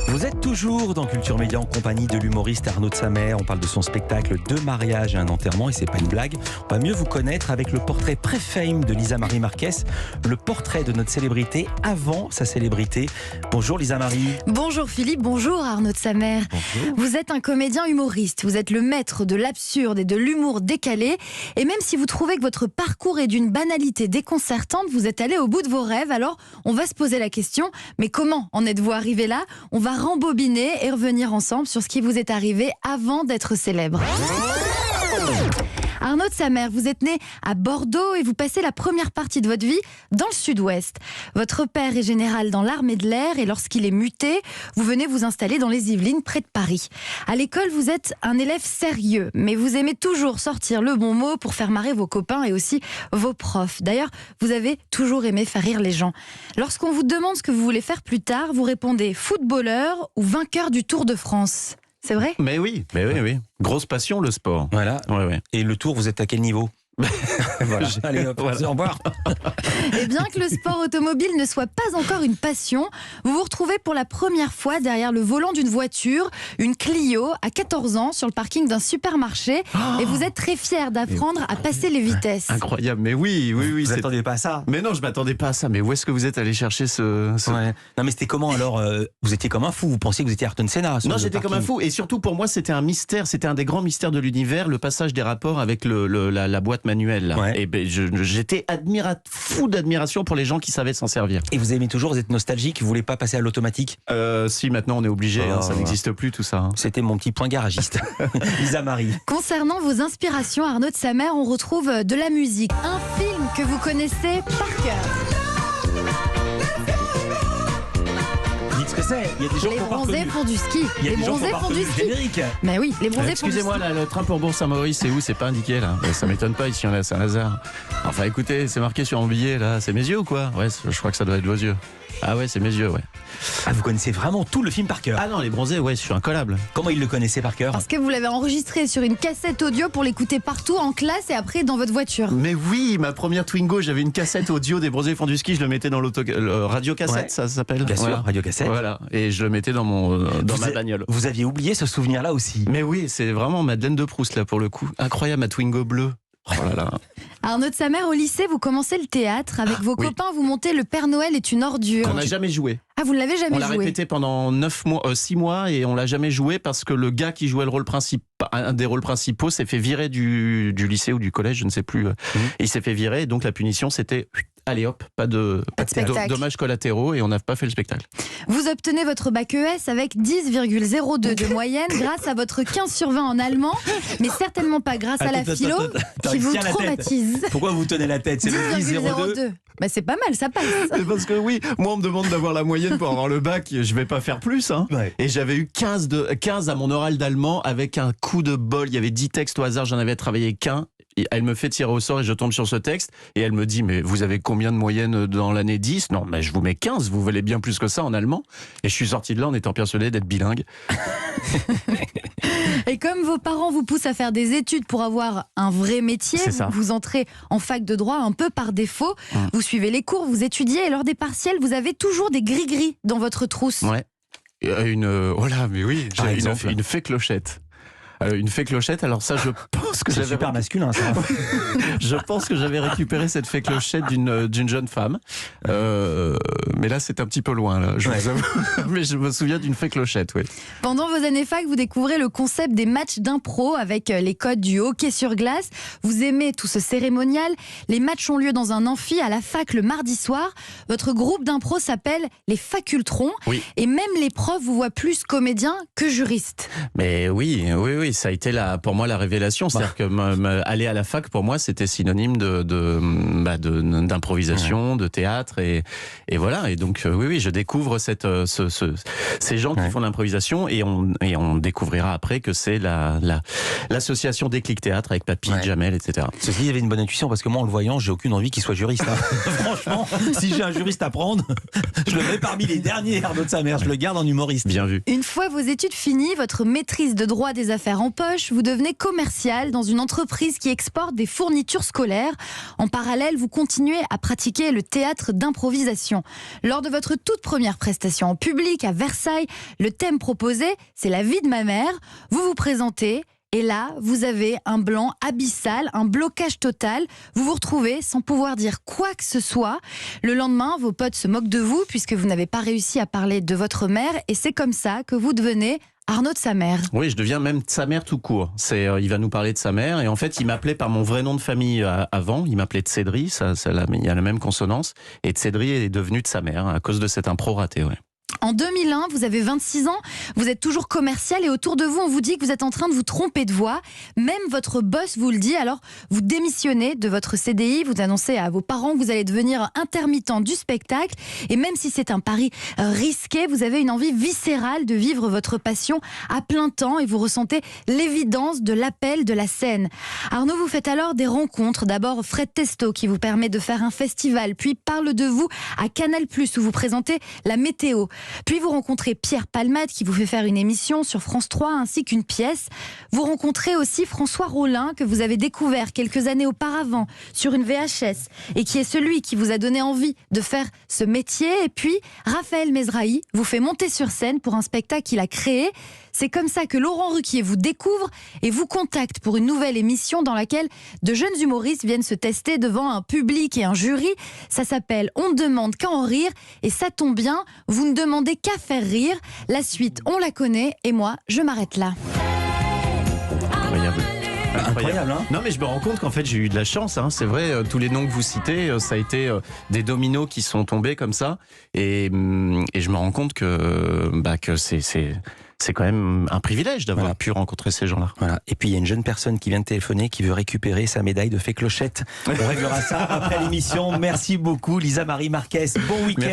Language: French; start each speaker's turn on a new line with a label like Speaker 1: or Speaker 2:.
Speaker 1: Vous êtes toujours dans Culture Média en compagnie de l'humoriste Arnaud de Samer. On parle de son spectacle Deux mariages et un enterrement, et c'est pas une blague. On va mieux vous connaître avec le portrait pré-fame de Lisa Marie Marquez, le portrait de notre célébrité avant sa célébrité. Bonjour Lisa Marie.
Speaker 2: Bonjour Philippe, bonjour Arnaud de Samer.
Speaker 1: Bonjour.
Speaker 2: Vous êtes un comédien humoriste, vous êtes le maître de l'absurde et de l'humour décalé. Et même si vous trouvez que votre parcours est d'une banalité déconcertante, vous êtes allé au bout de vos rêves. Alors on va se poser la question, mais comment en êtes-vous arrivé là? On va rembobiner et revenir ensemble sur ce qui vous est arrivé avant d'être célèbre. Arnaud de Samer, vous êtes né à Bordeaux et vous passez la première partie de votre vie dans le sud-ouest. Votre père est général dans l'armée de l'air et lorsqu'il est muté, vous venez vous installer dans les Yvelines, près de Paris. À l'école, vous êtes un élève sérieux, mais vous aimez toujours sortir le bon mot pour faire marrer vos copains et aussi vos profs. D'ailleurs, vous avez toujours aimé faire rire les gens. Lorsqu'on vous demande ce que vous voulez faire plus tard, vous répondez footballeur ou vainqueur du Tour de France. C'est vrai ?
Speaker 3: Mais oui. Grosse passion, le sport.
Speaker 1: Voilà.
Speaker 3: Ouais.
Speaker 1: Et le tour, vous êtes à quel niveau? Voilà. Allez, hop,
Speaker 3: Voilà.
Speaker 1: au revoir.
Speaker 2: Et bien que le sport automobile ne soit pas encore une passion, vous vous retrouvez pour la première fois derrière le volant d'une voiture, une Clio, à 14 ans, sur le parking d'un supermarché. Et vous êtes très fier d'apprendre à passer les vitesses.
Speaker 3: Incroyable, mais oui.
Speaker 1: Vous
Speaker 3: c'est-
Speaker 1: n'attendez pas à ça?
Speaker 3: Mais non, je m'attendais pas à ça. Mais où est-ce que vous êtes allé chercher ce...
Speaker 1: Ouais. Non mais c'était comment alors? Vous étiez comme un fou, vous pensiez que vous étiez Ayrton Senna sur
Speaker 3: Non,
Speaker 1: le
Speaker 3: j'étais comme un
Speaker 1: parking.
Speaker 3: fou. Et surtout, pour moi, c'était un mystère. C'était un des grands mystères de l'univers, le passage des rapports avec la boîte manuelle. Là.
Speaker 1: Ouais.
Speaker 3: Et ben, j'étais fou d'admiration pour les gens qui savaient s'en servir.
Speaker 1: Et vous aimez toujours, vous êtes nostalgique, vous voulez pas passer à l'automatique?
Speaker 3: Si, maintenant, on est obligé.
Speaker 1: Oh.
Speaker 3: Ça n'existe plus, tout ça.
Speaker 1: C'était mon petit point garagiste. Lisa Marie.
Speaker 2: Concernant vos inspirations, Arnaud de Samer, on retrouve de la musique. Un film que vous connaissez par cœur.
Speaker 1: Dites ce que c'est. Il y a des gens
Speaker 2: Les
Speaker 1: qui ont pas
Speaker 2: bronzés
Speaker 1: reconnu.
Speaker 2: font du ski.
Speaker 1: Il y a
Speaker 2: Les
Speaker 1: des gens qui
Speaker 2: bronzés
Speaker 1: ont pas
Speaker 2: font du
Speaker 1: reconnu le
Speaker 2: ski.
Speaker 1: générique.
Speaker 2: Mais oui, les bronzés font du ski.
Speaker 3: Excusez-moi, là, le train pour Bourg-Saint-Maurice, c'est où? C'est pas indiqué, là. Ça m'étonne pas, ici, on est à Saint-Lazare. Enfin, écoutez, c'est marqué sur mon billet, là. C'est mes yeux ou quoi? Ouais, je crois que ça doit être vos yeux. Ah ouais, c'est mes yeux, ouais.
Speaker 1: Ah, vous connaissez vraiment tout le film par cœur.
Speaker 3: Ah non, les bronzés, ouais, je suis incollable.
Speaker 1: Comment il le connaissait par cœur?
Speaker 2: Parce que vous l'avez enregistré sur une cassette audio pour l'écouter partout en classe et après dans votre voiture.
Speaker 3: Mais oui, ma première Twingo, j'avais une cassette audio des bronzés font du ski, je le mettais dans le radio-cassette,
Speaker 1: Ouais.
Speaker 3: ça s'appelle.
Speaker 1: Bien sûr,
Speaker 3: Voilà.
Speaker 1: radiocassette.
Speaker 3: Voilà, et je le mettais dans ma bagnole.
Speaker 1: Vous aviez oublié ce souvenir-là aussi.
Speaker 3: Mais oui, c'est vraiment Madeleine de Proust, là, pour le coup. Incroyable, ma Twingo bleue. Oh là là.
Speaker 2: Arnaud de Samer, au lycée, vous commencez le théâtre. Avec vos
Speaker 3: oui.
Speaker 2: copains, vous montez Le Père Noël est une ordure.
Speaker 3: On n'a jamais joué.
Speaker 2: Ah, vous ne l'avez jamais
Speaker 3: On l'a
Speaker 2: joué.
Speaker 3: répété pendant 6 mois et on l'a jamais joué parce que le gars qui jouait le rôle principal, un des rôles principaux, s'est fait virer du lycée ou du collège, je ne sais plus. Il s'est fait virer, et donc la punition, c'était allez hop, pas de
Speaker 2: spectacle.
Speaker 3: dommages collatéraux, et on n'a pas fait le spectacle.
Speaker 2: Vous obtenez votre bac ES avec 10,02 de moyenne grâce à votre 15 sur 20 en allemand, mais certainement pas grâce à la philo qui vous traumatise.
Speaker 1: Pourquoi vous tenez la tête? C'est le 10,02.
Speaker 2: 10,02. Bah, c'est pas mal, ça passe.
Speaker 3: C'est parce que oui, moi on me demande d'avoir la moyenne pour avoir le bac, je vais pas faire plus. Hein.
Speaker 1: Ouais.
Speaker 3: Et j'avais eu 15 à mon oral d'allemand avec un coup de bol. Il y avait 10 textes au hasard, j'en avais travaillé qu'un. Et elle me fait tirer au sort et je tombe sur ce texte. Et elle me dit, mais vous avez combien de moyenne dans l'année 10? Non, mais je vous mets 15, vous valez bien plus que ça en allemand. Et je suis sorti de là en étant persuadé d'être bilingue.
Speaker 2: Et comme vos parents vous poussent à faire des études pour avoir un vrai métier,
Speaker 3: C'est ça.
Speaker 2: vous entrez en fac de droit un peu par défaut. Vous suivez les cours, vous étudiez et lors des partiels, vous avez toujours des gris-gris dans votre trousse.
Speaker 3: Ouais. Et voilà, mais oui,
Speaker 1: Par
Speaker 3: j'ai
Speaker 1: exemple.
Speaker 3: une fée clochette. Une fée clochette, alors ça, je pense que
Speaker 1: C'est
Speaker 3: j'avais
Speaker 1: super masculin ça.
Speaker 3: Je pense que j'avais récupéré cette fée clochette d'une jeune femme. Mais là, c'est un petit peu loin, là, je vous avoue. Mais je me souviens d'une fée clochette, oui.
Speaker 2: Pendant vos années fac, vous découvrez le concept des matchs d'impro avec les codes du hockey sur glace. Vous aimez tout ce cérémonial. Les matchs ont lieu dans un amphi à la fac le mardi soir. Votre groupe d'impro s'appelle les Facultrons.
Speaker 3: Oui.
Speaker 2: Et même les profs vous voient plus comédien que juriste.
Speaker 3: Mais oui, ça a été pour moi la révélation. C'est-à-dire que aller à la fac, pour moi, c'était synonyme d'improvisation, de théâtre, et voilà. Et donc, oui, je découvre ces gens qui font de l'improvisation, et on découvrira après que c'est l'association Déclic Théâtre avec Papy, Jamel, etc.
Speaker 1: Ceci, il y avait une bonne intuition parce que moi, en le voyant, j'ai aucune envie qu'il soit juriste. Hein. Franchement, si j'ai un juriste à prendre, je le mets parmi les derniers, Arnaud de Samer. Je le garde en humoriste.
Speaker 3: Bien vu.
Speaker 2: Une fois vos études finies, votre maîtrise de droit des affaires en poche, vous devenez commercial dans une entreprise qui exporte des fournitures scolaires. En parallèle, vous continuez à pratiquer le théâtre d'improvisation. Lors de votre toute première prestation en public à Versailles, le thème proposé, c'est la vie de ma mère. Vous vous présentez. Et là, vous avez un blanc abyssal, un blocage total. Vous vous retrouvez sans pouvoir dire quoi que ce soit. Le lendemain, vos potes se moquent de vous puisque vous n'avez pas réussi à parler de votre mère. Et c'est comme ça que vous devenez Arnaud de sa mère.
Speaker 3: Oui, je deviens même de sa mère tout court. Il va nous parler de sa mère. Et en fait, il m'appelait par mon vrai nom de famille avant. Il m'appelait Tsedri, il y a la même consonance. Et Tsedri est devenu de sa mère à cause de cette impro ratée. Ouais.
Speaker 2: En 2001, vous avez 26 ans, vous êtes toujours commercial et autour de vous, on vous dit que vous êtes en train de vous tromper de voix. Même votre boss vous le dit, alors vous démissionnez de votre CDI, vous annoncez à vos parents que vous allez devenir intermittent du spectacle. Et même si c'est un pari risqué, vous avez une envie viscérale de vivre votre passion à plein temps et vous ressentez l'évidence de l'appel de la scène. Arnaud, vous faites alors des rencontres. D'abord Fred Testo qui vous permet de faire un festival, puis Parle de vous à Canal+, où vous présentez la météo. Puis vous rencontrez Pierre Palmade qui vous fait faire une émission sur France 3 ainsi qu'une pièce. Vous rencontrez aussi François Rollin que vous avez découvert quelques années auparavant sur une VHS et qui est celui qui vous a donné envie de faire ce métier. Et puis Raphaël Mesrahi vous fait monter sur scène pour un spectacle qu'il a créé. C'est comme ça que Laurent Ruquier vous découvre et vous contacte pour une nouvelle émission dans laquelle de jeunes humoristes viennent se tester devant un public et un jury. Ça s'appelle On ne demande qu'à en rire et ça tombe bien, vous ne demandez qu'à faire rire. La suite, on la connaît et moi, je m'arrête là.
Speaker 1: Incroyable, hein?
Speaker 3: Non, mais je me rends compte qu'en fait j'ai eu de la chance. Hein. C'est vrai, tous les noms que vous citez, ça a été des dominos qui sont tombés comme ça. Et je me rends compte que c'est quand même un privilège d'avoir pu rencontrer ces gens-là.
Speaker 1: Voilà. Et puis il y a une jeune personne qui vient de téléphoner qui veut récupérer sa médaille de fée clochette. On réglera ça après l'émission. Merci beaucoup Lisa Marie Marquez. Bon week-end.